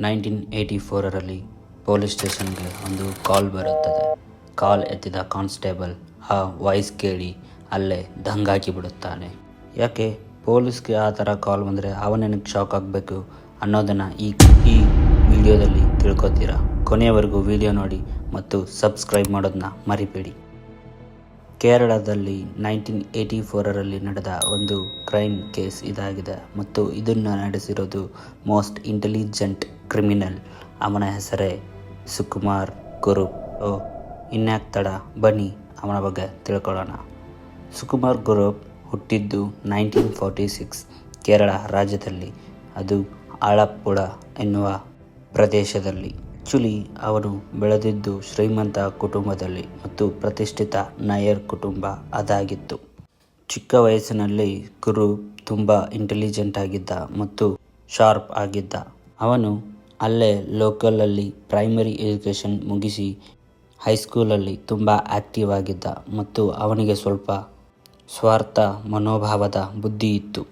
1984ರಲ್ಲಿ police ಸ್ಟೇಷನ್ಗೆ ಒಂದು ಕಾಲ್ ಬರುತ್ತದೆ. ಕಾಲ್ ಎತ್ತಿದ ಕಾನ್ಸ್ಟೇಬಲ್ ಆ ವಾಯ್ಸ್ ಕೇಳಿ ಅಲ್ಲೇ ದಂಗಾಗಿ ಬಿಡುತ್ತಾನೆ. ಯಾಕೆ ಪೊಲೀಸ್ಗೆ ಆ ಥರ ಕಾಲ್ ಬಂದರೆ ಅವನೇನಕ್ಕೆ ಶಾಕ್ ಆಗಬೇಕು ಅನ್ನೋದನ್ನು ಈ ವಿಡಿಯೋದಲ್ಲಿ ತಿಳ್ಕೊತೀರಾ. ಕೊನೆಯವರೆಗೂ ವಿಡಿಯೋ ನೋಡಿ ಮತ್ತು ಸಬ್ಸ್ಕ್ರೈಬ್ ಮಾಡೋದನ್ನ ಮರಿಬೇಡಿ. ಕೇರಳದಲ್ಲಿ 1984ರಲ್ಲಿ ನಡೆದ ಒಂದು ಕ್ರೈಮ್ ಕೇಸ್ ಇದಾಗಿದೆ ಮತ್ತು ಇದನ್ನು ನಡೆಸಿರೋದು ಮೋಸ್ಟ್ ಇಂಟೆಲಿಜೆಂಟ್ ಕ್ರಿಮಿನಲ್. ಅವನ ಹೆಸರೇ ಸುಕುಮಾರ್ ಗುರೂಪ್. ಇನ್ಯಾಕೆ ತಡ, ಬನ್ನಿ ಅವನ ಬಗ್ಗೆ ತಿಳ್ಕೊಳ್ಳೋಣ. ಸುಕುಮಾರ್ ಗುರೂಪ್ ಹುಟ್ಟಿದ್ದು 1946 ಕೇರಳ ರಾಜ್ಯದಲ್ಲಿ, ಅದು ಆಲಪ್ಪುಳ ಎನ್ನುವ ಪ್ರದೇಶದಲ್ಲಿ. ಆ್ಯಕ್ಚುಲಿ ಅವನು ಬೆಳೆದಿದ್ದು ಶ್ರೀಮಂತ ಕುಟುಂಬದಲ್ಲಿ ಮತ್ತು ಪ್ರತಿಷ್ಠಿತ ನಾಯರ್ ಕುಟುಂಬ ಅದಾಗಿತ್ತು. ಚಿಕ್ಕ ವಯಸ್ಸಿನಲ್ಲಿ ಗುರೂಪ್ ತುಂಬ ಇಂಟೆಲಿಜೆಂಟ್ ಆಗಿದ್ದ ಮತ್ತು ಶಾರ್ಪ್ ಆಗಿದ್ದ. ಅವನು ಅಲ್ಲೇ ಲೋಕಲಲ್ಲಿ ಪ್ರೈಮರಿ ಎಜುಕೇಷನ್ ಮುಗಿಸಿ ಹೈಸ್ಕೂಲಲ್ಲಿ ತುಂಬ ಆ್ಯಕ್ಟಿವ್ ಆಗಿದ್ದ ಮತ್ತು ಅವನಿಗೆ ಸ್ವಲ್ಪ ಸ್ವಾರ್ಥ ಮನೋಭಾವದ ಬುದ್ಧಿ ಇತ್ತು.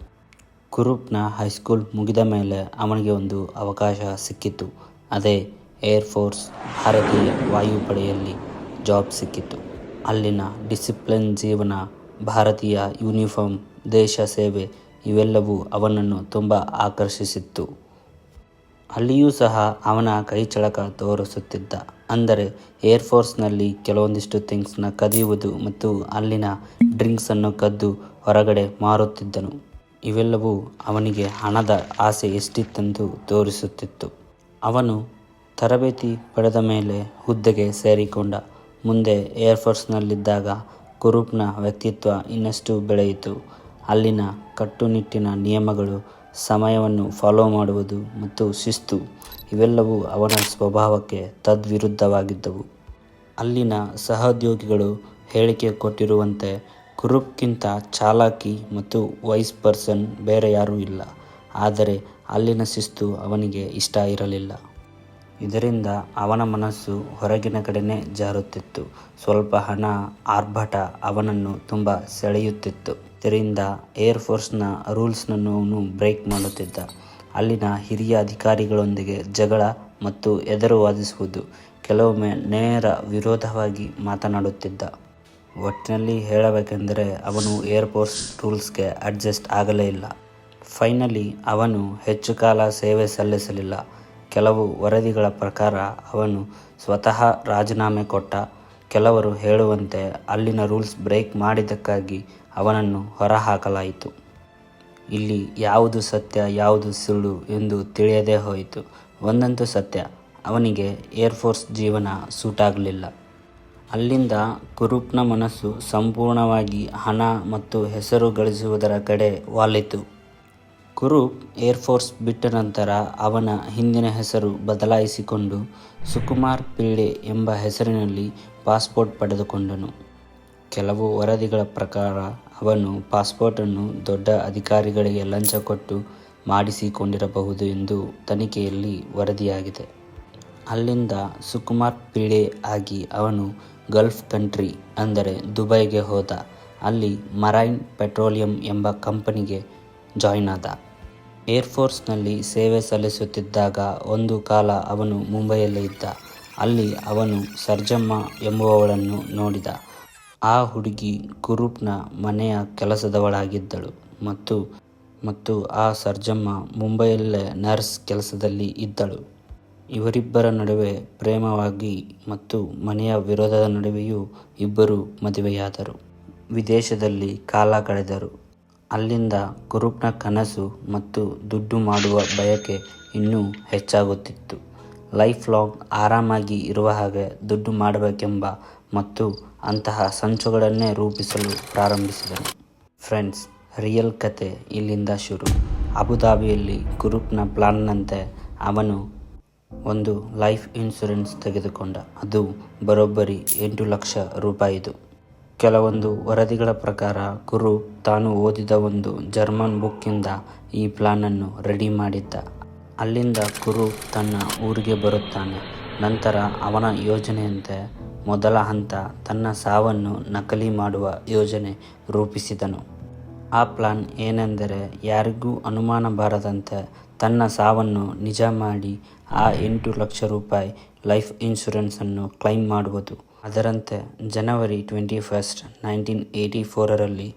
ಗುರೂಪ್ನ ಹೈಸ್ಕೂಲ್ ಮುಗಿದ ಮೇಲೆ ಅವನಿಗೆ ಒಂದು ಅವಕಾಶ ಸಿಕ್ಕಿತು. ಅದೇ ಏರ್ಫೋರ್ಸ್, ಭಾರತೀಯ ವಾಯುಪಡೆಯಲ್ಲಿ ಜಾಬ್ ಸಿಕ್ಕಿತು. ಅಲ್ಲಿನ ಡಿಸಿಪ್ಲಿನ್ ಜೀವನ, ಭಾರತೀಯ ಯೂನಿಫಾರ್ಮ್, ದೇಶ ಸೇವೆ ಇವೆಲ್ಲವೂ ಅವನನ್ನು ತುಂಬ ಆಕರ್ಷಿಸಿತ್ತು. ಅಲ್ಲಿಯೂ ಸಹ ಅವನ ಕೈಚಳಕ ತೋರಿಸುತ್ತಿದ್ದ. ಅಂದರೆ ಏರ್ಫೋರ್ಸ್ನಲ್ಲಿ ಕೆಲವೊಂದಿಷ್ಟು ಥಿಂಗ್ಸ್ನ ಕದಿಯುವುದು ಮತ್ತು ಅಲ್ಲಿನ ಡ್ರಿಂಕ್ಸನ್ನು ಕದ್ದು ಹೊರಗಡೆ ಮಾರುತ್ತಿದ್ದನು. ಇವೆಲ್ಲವೂ ಅವನಿಗೆ ಹಣದ ಆಸೆ ಎಷ್ಟಿತ್ತೆಂದು ತೋರಿಸುತ್ತಿತ್ತು. ಅವನು ತರಬೇತಿ ಪಡೆದ ಮೇಲೆ ಹುದ್ದೆಗೆ ಸೇರಿಕೊಂಡ. ಮುಂದೆ ಏರ್ಫೋರ್ಸ್ನಲ್ಲಿದ್ದಾಗ ಗುರೂಪ್ನ ವ್ಯಕ್ತಿತ್ವ ಇನ್ನಷ್ಟು ಬೆಳೆಯಿತು. ಅಲ್ಲಿನ ಕಟ್ಟುನಿಟ್ಟಿನ ನಿಯಮಗಳು, ಸಮಯವನ್ನು ಫಾಲೋ ಮಾಡುವುದು ಮತ್ತು ಶಿಸ್ತು ಇವೆಲ್ಲವೂ ಅವನ ಸ್ವಭಾವಕ್ಕೆ ತದ್ವಿರುದ್ಧವಾಗಿದ್ದವು. ಅಲ್ಲಿನ ಸಹೋದ್ಯೋಗಿಗಳು ಹೇಳಿಕೆ ಕೊಟ್ಟಿರುವಂತೆ ಗುರೂಪ್ಗಿಂತ ಚಾಲಾಕಿ ಮತ್ತು ವೈಸ್ ಪರ್ಸನ್ ಬೇರೆ ಯಾರೂ ಇಲ್ಲ. ಆದರೆ ಅಲ್ಲಿನ ಶಿಸ್ತು ಅವನಿಗೆ ಇಷ್ಟ ಇರಲಿಲ್ಲ. ಇದರಿಂದ ಅವನ ಮನಸ್ಸು ಹೊರಗಿನ ಕಡೆನೇ ಜಾರುತ್ತಿತ್ತು. ಸ್ವಲ್ಪ ಹಣ, ಆರ್ಭಟ ಅವನನ್ನು ತುಂಬ ಸೆಳೆಯುತ್ತಿತ್ತು. ಇದರಿಂದ ಏರ್ಫೋರ್ಸ್ನ ರೂಲ್ಸ್ನನ್ನು ಅವನು ಬ್ರೇಕ್ ಮಾಡುತ್ತಿದ್ದ. ಅಲ್ಲಿನ ಹಿರಿಯ ಅಧಿಕಾರಿಗಳೊಂದಿಗೆ ಜಗಳ ಮತ್ತು ಎದುರು ವಾದಿಸುವುದು, ಕೆಲವೊಮ್ಮೆ ನೇರ ವಿರೋಧವಾಗಿ ಮಾತನಾಡುತ್ತಿದ್ದ. ಒಟ್ಟಿನಲ್ಲಿ ಹೇಳಬೇಕೆಂದರೆ ಅವನು ಏರ್ಫೋರ್ಸ್ ರೂಲ್ಸ್ಗೆ ಅಡ್ಜಸ್ಟ್ ಆಗಲೇ ಇಲ್ಲ. ಫೈನಲಿ ಅವನು ಹೆಚ್ಚು ಕಾಲ ಸೇವೆ ಸಲ್ಲಿಸಲಿಲ್ಲ. ಕೆಲವು ವರದಿಗಳ ಪ್ರಕಾರ ಅವನು ಸ್ವತಃ ರಾಜೀನಾಮೆ ಕೊಟ್ಟ. ಕೆಲವರು ಹೇಳುವಂತೆ ಅಲ್ಲಿನ ರೂಲ್ಸ್ ಬ್ರೇಕ್ ಮಾಡಿದ್ದಕ್ಕಾಗಿ ಅವನನ್ನು ಹೊರಹಾಕಲಾಯಿತು. ಇಲ್ಲಿ ಯಾವುದು ಸತ್ಯ ಯಾವುದು ಸುಳ್ಳು ಎಂದು ತಿಳಿಯದೇ ಹೋಯಿತು. ಒಂದಂತೂ ಸತ್ಯ, ಅವನಿಗೆ ಏರ್ಫೋರ್ಸ್ ಜೀವನ ಸೂಟಾಗಲಿಲ್ಲ. ಅಲ್ಲಿಂದ ಗುರೂಪ್ನ ಮನಸ್ಸು ಸಂಪೂರ್ಣವಾಗಿ ಹಣ ಮತ್ತು ಹೆಸರು ಗಳಿಸುವುದರ ಕಡೆ ವಾಲಿತು. ಗುರೂಪ್ ಏರ್ಫೋರ್ಸ್ ಬಿಟ್ಟ ನಂತರ ಅವನ ಹಿಂದಿನ ಹೆಸರು ಬದಲಾಯಿಸಿಕೊಂಡು ಸುಕುಮಾರ್ ಪಿಳ್ಳೆ ಎಂಬ ಹೆಸರಿನಲ್ಲಿ ಪಾಸ್ಪೋರ್ಟ್ ಪಡೆದುಕೊಂಡನು. ಕೆಲವು ವರದಿಗಳ ಪ್ರಕಾರ ಅವನು ಪಾಸ್ಪೋರ್ಟನ್ನು ದೊಡ್ಡ ಅಧಿಕಾರಿಗಳಿಗೆ ಲಂಚ ಕೊಟ್ಟು ಮಾಡಿಸಿಕೊಂಡಿರಬಹುದು ಎಂದು ತನಿಖೆಯಲ್ಲಿ ವರದಿಯಾಗಿದೆ. ಅಲ್ಲಿಂದ ಸುಕುಮಾರ್ ಪಿಳ್ಳೆ ಆಗಿ ಅವನು ಗಲ್ಫ್ ಕಂಟ್ರಿ ಅಂದರೆ ದುಬೈಗೆ ಹೋದ. ಅಲ್ಲಿ ಮರೈನ್ ಪೆಟ್ರೋಲಿಯಂ ಎಂಬ ಕಂಪನಿಗೆ ಜಾಯ್ನ್ ಆದ. ಏರ್ಫೋರ್ಸ್ನಲ್ಲಿ ಸೇವೆ ಸಲ್ಲಿಸುತ್ತಿದ್ದಾಗ ಒಂದು ಕಾಲ ಅವನು ಮುಂಬೈಯಲ್ಲೇ ಇದ್ದ. ಅಲ್ಲಿ ಅವನು ಸರ್ಜಮ್ಮ ಎಂಬುವವಳನ್ನು ನೋಡಿದ. ಆ ಹುಡುಗಿ ಗುರೂಪ್ನ ಮನೆಯ ಕೆಲಸದವಳಾಗಿದ್ದಳು ಮತ್ತು ಆ ಸರ್ಜಮ್ಮ ಮುಂಬೈಯಲ್ಲೇ ನರ್ಸ್ ಕೆಲಸದಲ್ಲಿ ಇದ್ದಳು. ಇವರಿಬ್ಬರ ನಡುವೆ ಪ್ರೇಮವಾಗಿ ಮತ್ತು ಮನೆಯ ವಿರೋಧದ ನಡುವೆಯೂ ಇಬ್ಬರು ಮದುವೆಯಾದರು. ವಿದೇಶದಲ್ಲಿ ಕಾಲ ಕಳೆದರು. ಅಲ್ಲಿಂದ ಗುರೂಪ್ನ ಕನಸು ಮತ್ತು ದುಡ್ಡು ಮಾಡುವ ಬಯಕೆ ಇನ್ನೂ ಹೆಚ್ಚಾಗುತ್ತಿತ್ತು. ಲೈಫ್ ಲಾಂಗ್ ಆರಾಮಾಗಿ ಇರುವ ಹಾಗೆ ದುಡ್ಡು ಮಾಡಬೇಕೆಂಬ ಮತ್ತು ಅಂತಹ ಸಂಚುಗಳನ್ನೇ ರೂಪಿಸಲು ಪ್ರಾರಂಭಿಸಿದನು. ಫ್ರೆಂಡ್ಸ್, ರಿಯಲ್ ಕತೆ ಇಲ್ಲಿಂದ ಶುರು. ಅಬುಧಾಬಿಯಲ್ಲಿ ಗುರೂಪ್ನ ಪ್ಲಾನ್ನಂತೆ ಅವನು ಒಂದು ಲೈಫ್ ಇನ್ಶೂರೆನ್ಸ್ ತೆಗೆದುಕೊಂಡ. ಅದು ಬರೋಬ್ಬರಿ 8 ಲಕ್ಷ ರೂಪಾಯಿದು. ಕೆಲವೊಂದು ವರದಿಗಳ ಪ್ರಕಾರ ಗುರೂಪ್ ತಾನು ಓದಿದ ಒಂದು ಜರ್ಮನ್ ಬುಕ್ಕಿಂದ ಈ ಪ್ಲಾನನ್ನು ರೆಡಿ ಮಾಡಿದ್ದ. ಅಲ್ಲಿಂದ ಗುರೂಪ್ ತನ್ನ ಊರಿಗೆ ಬರುತ್ತಾನೆ. ನಂತರ ಅವನ ಯೋಜನೆಯಂತೆ ಮೊದಲ ಹಂತ ತನ್ನ ಸಾವನ್ನು ನಕಲಿ ಮಾಡುವ ಯೋಜನೆ ರೂಪಿಸಿದನು. ಆ ಪ್ಲಾನ್ ಏನೆಂದರೆ ಯಾರಿಗೂ ಅನುಮಾನ ಬಾರದಂತೆ ತನ್ನ ಸಾವನ್ನು ನಿಜ ಮಾಡಿ ಆ 8 ಲಕ್ಷ ರೂಪಾಯಿ ಲೈಫ್ ಇನ್ಶೂರೆನ್ಸನ್ನು ಕ್ಲೈಮ್ ಮಾಡುವುದು. ಅದರಂತೆ ಜನವರಿ 21, 1984ರಲ್ಲಿ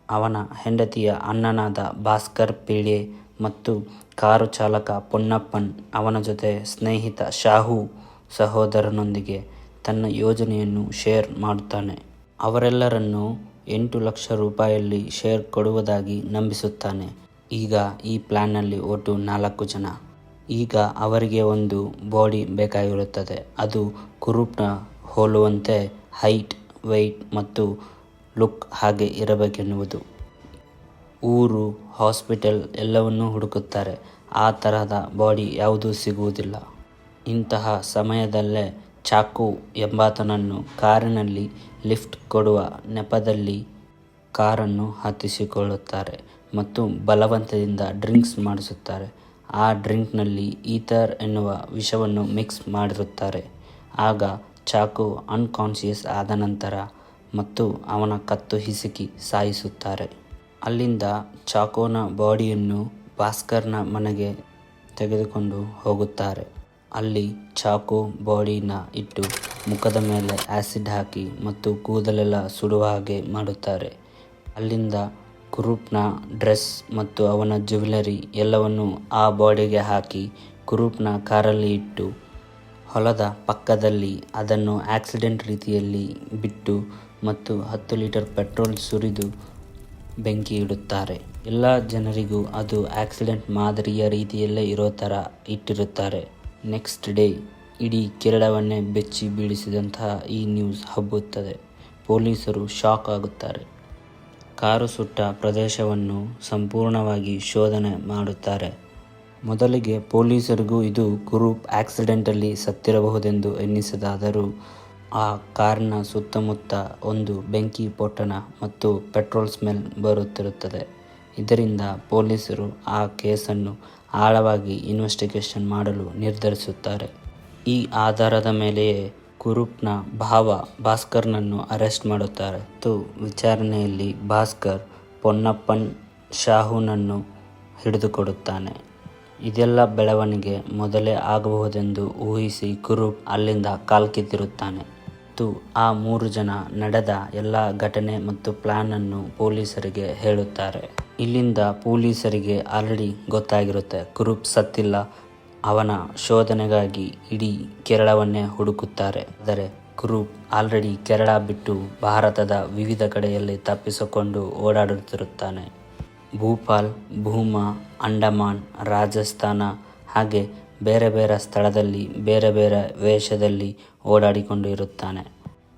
ಅವನ ಹೆಂಡತಿಯ ಅಣ್ಣನಾದ ಭಾಸ್ಕರ್ ಪಿಳ್ಳೆ ಮತ್ತು ಕಾರು ಚಾಲಕ ಪೊನ್ನಪ್ಪನ್ ಅವನ ಜೊತೆ ಸ್ನೇಹಿತ ಶಾಹು ಸಹೋದರನೊಂದಿಗೆ ತನ್ನ ಯೋಜನೆಯನ್ನು ಶೇರ್ ಮಾಡುತ್ತಾನೆ. ಅವರೆಲ್ಲರನ್ನೂ 8 ಲಕ್ಷ ರೂಪಾಯಲ್ಲಿ ಶೇರ್ ಕೊಡುವುದಾಗಿ ನಂಬಿಸುತ್ತಾನೆ. ಈಗ ಈ ಪ್ಲಾನ್ನಲ್ಲಿ ಒಟ್ಟು 4 ಜನ. ಈಗ ಅವರಿಗೆ ಒಂದು ಬಾಡಿ ಬೇಕಾಗಿರುತ್ತದೆ. ಅದು ಕುರೂಪ್ನ ಹೋಲುವಂತೆ ಹೈಟ್, ವೆಯ್ಟ್ ಮತ್ತು ಲುಕ್ ಹಾಗೆ ಇರಬೇಕೆನ್ನುವುದು. ಊರು, ಹಾಸ್ಪಿಟಲ್ ಎಲ್ಲವನ್ನೂ ಹುಡುಕುತ್ತಾರೆ. ಆ ತರಹದ ಬಾಡಿ ಯಾವುದೂ ಸಿಗುವುದಿಲ್ಲ. ಇಂತಹ ಸಮಯದಲ್ಲೇ ಚಾಕು ಎಂಬಾತನನ್ನು ಕಾರಿನಲ್ಲಿ ಲಿಫ್ಟ್ ಕೊಡುವ ನೆಪದಲ್ಲಿ ಕಾರನ್ನು ಹತ್ತಿಸಿಕೊಳ್ಳುತ್ತಾರೆ ಮತ್ತು ಬಲವಂತದಿಂದ ಡ್ರಿಂಕ್ಸ್ ಮಾಡಿಸುತ್ತಾರೆ. ಆ ಡ್ರಿಂಕ್ನಲ್ಲಿ ಈಥರ್ ಎನ್ನುವ ವಿಷವನ್ನು ಮಿಕ್ಸ್ ಮಾಡಿರುತ್ತಾರೆ. ಆಗ ಚಾಕು ಅನ್ಕಾನ್ಷಿಯಸ್ ಆದ ನಂತರ ಮತ್ತು ಅವನ ಕತ್ತು ಹಿಸುಕಿ ಸಾಯಿಸುತ್ತಾರೆ. ಅಲ್ಲಿಂದ ಚಾಕೋನ ಬಾಡಿಯನ್ನು ಭಾಸ್ಕರ್ನ ಮನೆಗೆ ತೆಗೆದುಕೊಂಡು ಹೋಗುತ್ತಾರೆ. ಅಲ್ಲಿ ಚಾಕು ಬಾಡಿನ ಇಟ್ಟು ಮುಖದ ಮೇಲೆ ಆ್ಯಸಿಡ್ ಹಾಕಿ ಮತ್ತು ಕೂದಲೆಲ್ಲ ಸುಡುವ ಹಾಗೆ ಮಾಡುತ್ತಾರೆ. ಅಲ್ಲಿಂದ ಕುರೂಪ್ನ ಡ್ರೆಸ್ ಮತ್ತು ಅವನ ಜ್ಯುವೆಲರಿ ಎಲ್ಲವನ್ನು ಆ ಬಾಡಿಗೆ ಹಾಕಿ ಕುರೂಪ್ನ ಕಾರಲ್ಲಿ ಇಟ್ಟು ಹೊಲದ ಪಕ್ಕದಲ್ಲಿ ಅದನ್ನು ಆಕ್ಸಿಡೆಂಟ್ ರೀತಿಯಲ್ಲಿ ಬಿಟ್ಟು ಮತ್ತು 10 ಲೀಟರ್ ಪೆಟ್ರೋಲ್ ಸುರಿದು ಬೆಂಕಿ ಇಡುತ್ತಾರೆ. ಎಲ್ಲ ಜನರಿಗೂ ಅದು ಆಕ್ಸಿಡೆಂಟ್ ಮಾದರಿಯ ರೀತಿಯಲ್ಲೇ ಇರೋ ಥರ ಇಟ್ಟಿರುತ್ತಾರೆ. ನೆಕ್ಸ್ಟ್ ಡೇ ಇಡೀ ಕೇರಳವನ್ನೇ ಬೆಚ್ಚಿ ಬೀಳಿಸಿದಂತಹ ಈ ನ್ಯೂಸ್ ಹಬ್ಬುತ್ತದೆ. ಪೊಲೀಸರು ಶಾಕ್ ಆಗುತ್ತಾರೆ. ಕಾರು ಸುಟ್ಟ ಪ್ರದೇಶವನ್ನು ಸಂಪೂರ್ಣವಾಗಿ ಶೋಧನೆ ಮಾಡುತ್ತಾರೆ. ಮೊದಲಿಗೆ ಪೊಲೀಸರಿಗೂ ಇದು ಕುರೂಪ್ ಆಕ್ಸಿಡೆಂಟಲ್ಲಿ ಸತ್ತಿರಬಹುದೆಂದು ಎನ್ನಿಸಿದಾದರೂ ಆ ಕಾರಿನ ಸುತ್ತಮುತ್ತ ಒಂದು ಬೆಂಕಿ ಪೊಟ್ಟಣ ಮತ್ತು ಪೆಟ್ರೋಲ್ ಸ್ಮೆಲ್ ಬರುತ್ತಿರುತ್ತದೆ. ಇದರಿಂದ ಪೊಲೀಸರು ಆ ಕೇಸನ್ನು ಆಳವಾಗಿ ಇನ್ವೆಸ್ಟಿಗೇಷನ್ ಮಾಡಲು ನಿರ್ಧರಿಸುತ್ತಾರೆ. ಈ ಆಧಾರದ ಮೇಲೆಯೇ ಕುರೂಪ್ನ ಭಾವ ಭಾಸ್ಕರ್ನನ್ನು ಅರೆಸ್ಟ್ ಮಾಡುತ್ತಾರೆ ಮತ್ತು ವಿಚಾರಣೆಯಲ್ಲಿ ಭಾಸ್ಕರ್ ಪೊನ್ನಪ್ಪನ್ ಶಾಹುನನ್ನು ಹಿಡಿದುಕೊಡುತ್ತಾನೆ. ಇದೆಲ್ಲ ಬೆಳವಣಿಗೆ ಮೊದಲೇ ಆಗಬಹುದೆಂದು ಊಹಿಸಿ ಕುರೂಪ್ ಅಲ್ಲಿಂದ ಕಾಲ್ಕಿತ್ತಿರುತ್ತಾನೆ ಮತ್ತು ಆ 3 ಜನ ನಡೆದ ಎಲ್ಲ ಘಟನೆ ಮತ್ತು ಪ್ಲಾನನ್ನು ಪೊಲೀಸರಿಗೆ ಹೇಳುತ್ತಾರೆ. ಇಲ್ಲಿಂದ ಪೊಲೀಸರಿಗೆ ಆಲ್ರೆಡಿ ಗೊತ್ತಾಗಿರುತ್ತೆ ಕುರೂಪ್ ಸತ್ತಿಲ್ಲ. ಅವನ ಶೋಧನೆಗಾಗಿ ಇಡೀ ಕೇರಳವನ್ನೇ ಹುಡುಕುತ್ತಾರೆ. ಆದರೆ ಕುರೂಪ್ ಆಲ್ರೆಡಿ ಕೇರಳ ಬಿಟ್ಟು ಭಾರತದ ವಿವಿಧ ಕಡೆಯಲ್ಲಿ ತಪ್ಪಿಸಿಕೊಂಡು ಓಡಾಡುತ್ತಿರುತ್ತಾನೆ. ಭೂಪಾಲ್, ಭೂಮಾ, ಅಂಡಮಾನ್, ರಾಜಸ್ಥಾನ ಹಾಗೆ ಬೇರೆ ಬೇರೆ ಸ್ಥಳದಲ್ಲಿ ಬೇರೆ ಬೇರೆ ವೇಷದಲ್ಲಿ ಓಡಾಡಿಕೊಂಡು ಇರುತ್ತಾನೆ.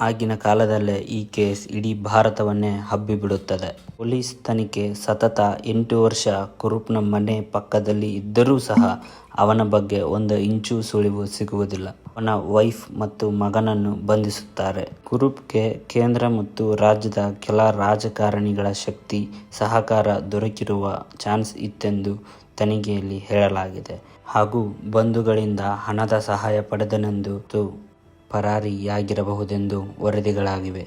ಆಗಿನ ಕಾಲದಲ್ಲೇ ಈ ಕೇಸ್ ಇಡೀ ಭಾರತವನ್ನೇ ಹಬ್ಬಿಬಿಡುತ್ತದೆ. ಪೊಲೀಸ್ ತನಿಖೆ ಸತತ 8 ವರ್ಷ ಕುರೂಪ್ನ ಮನೆ ಪಕ್ಕದಲ್ಲಿ ಇದ್ದರೂ ಸಹ ಅವನ ಬಗ್ಗೆ ಒಂದು ಇಂಚು ಸುಳಿವು ಸಿಗುವುದಿಲ್ಲ. ಅವನ ವೈಫ್ ಮತ್ತು ಮಗನನ್ನು ಬಂಧಿಸುತ್ತಾರೆ. ಕುರೂಪ್ಗೆ ಕೇಂದ್ರ ಮತ್ತು ರಾಜ್ಯದ ಕೆಲ ರಾಜಕಾರಣಿಗಳ ಶಕ್ತಿ, ಸಹಕಾರ ದೊರಕಿರುವ ಚಾನ್ಸ್ ಇತ್ತೆಂದು ತನಿಖೆಯಲ್ಲಿ ಹೇಳಲಾಗಿದೆ. ಹಾಗೂ ಬಂಧುಗಳಿಂದ ಹಣದ ಸಹಾಯ ಪಡೆದನೆಂದು ಪರಾರಿಯಾಗಿರಬಹುದೆಂದು ವರದಿಗಳಾಗಿವೆ.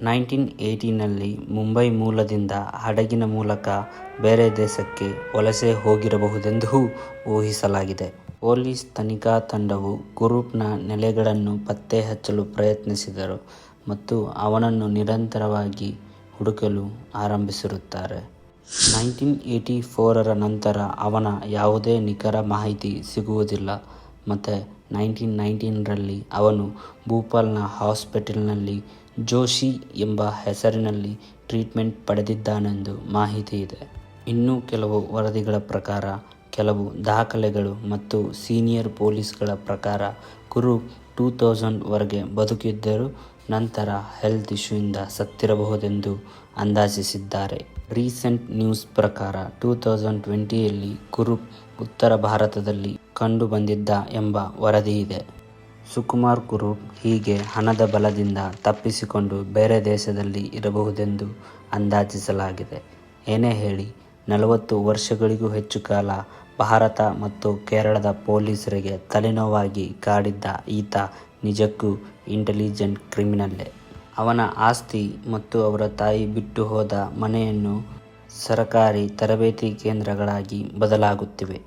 1980ನಲ್ಲಿ ಮುಂಬೈ ಮೂಲದಿಂದ ಹಡಗಿನ ಮೂಲಕ ಬೇರೆ ದೇಶಕ್ಕೆ ವಲಸೆ ಹೋಗಿರಬಹುದೆಂದು ಊಹಿಸಲಾಗಿದೆ. ಪೊಲೀಸ್ ತನಿಖಾ ತಂಡವು ಕುರೂಪ್ನ ನೆಲೆಗಳನ್ನು ಪತ್ತೆ ಹಚ್ಚಲು ಪ್ರಯತ್ನಿಸಿದರು ಮತ್ತು ಅವನನ್ನು ನಿರಂತರವಾಗಿ ಹುಡುಕಲು ಆರಂಭಿಸಿರುತ್ತಾರೆ. 1984ರ ನಂತರ ಅವನ ಯಾವುದೇ ನಿಖರ ಮಾಹಿತಿ ಸಿಗುವುದಿಲ್ಲ ಮತ್ತು 1919ರಲ್ಲಿ ಅವನು ಭೂಪಾಲ್ನ ಹಾಸ್ಪಿಟಲ್ನಲ್ಲಿ ಜೋಶಿ ಎಂಬ ಹೆಸರಿನಲ್ಲಿ ಟ್ರೀಟ್ಮೆಂಟ್ ಪಡೆದಿದ್ದಾನೆಂದು ಮಾಹಿತಿ ಇದೆ. ಇನ್ನೂ ಕೆಲವು ವರದಿಗಳ ಪ್ರಕಾರ, ಕೆಲವು ದಾಖಲೆಗಳು ಮತ್ತು ಸೀನಿಯರ್ ಪೊಲೀಸ್ಗಳ ಪ್ರಕಾರ ಕುರೂಪ್ 2000ವರೆಗೆ ಬದುಕಿದ್ದರೂ ನಂತರ ಹೆಲ್ತ್ ಇಶ್ಯೂಯಿಂದ ಸತ್ತಿರಬಹುದೆಂದು ಅಂದಾಜಿಸಿದ್ದಾರೆ. ರೀಸೆಂಟ್ ನ್ಯೂಸ್ ಪ್ರಕಾರ 2020ಯಲ್ಲಿ ಕುರೂಪ್ ಉತ್ತರ ಭಾರತದಲ್ಲಿ ಕಂಡುಬಂದಿದ್ದ ಎಂಬ ವರದಿಯಿದೆ. ಸುಕುಮಾರ್ ಕುರೂಪ್ ಹೀಗೆ ಹಣದ ಬಲದಿಂದ ತಪ್ಪಿಸಿಕೊಂಡು ಬೇರೆ ದೇಶದಲ್ಲಿ ಇರಬಹುದೆಂದು ಅಂದಾಜಿಸಲಾಗಿದೆ. ಏನೇ ಹೇಳಿ 40 ವರ್ಷಗಳಿಗೂ ಹೆಚ್ಚು ಕಾಲ ಭಾರತ ಮತ್ತು ಕೇರಳದ ಪೊಲೀಸರಿಗೆ ತಲೆನೋವಾಗಿ ಕಾಡಿದ್ದ ಈತ ನಿಜಕ್ಕೂ ಇಂಟೆಲಿಜೆಂಟ್ ಕ್ರಿಮಿನಲ್ಲೇ. ಅವನ ಆಸ್ತಿ ಮತ್ತು ಅವರ ತಾಯಿ ಬಿಟ್ಟು ಹೋದ ಮನೆಯನ್ನು ಸರಕಾರಿ ತರಬೇತಿ ಕೇಂದ್ರಗಳಾಗಿ ಬದಲಾಗುತ್ತಿವೆ.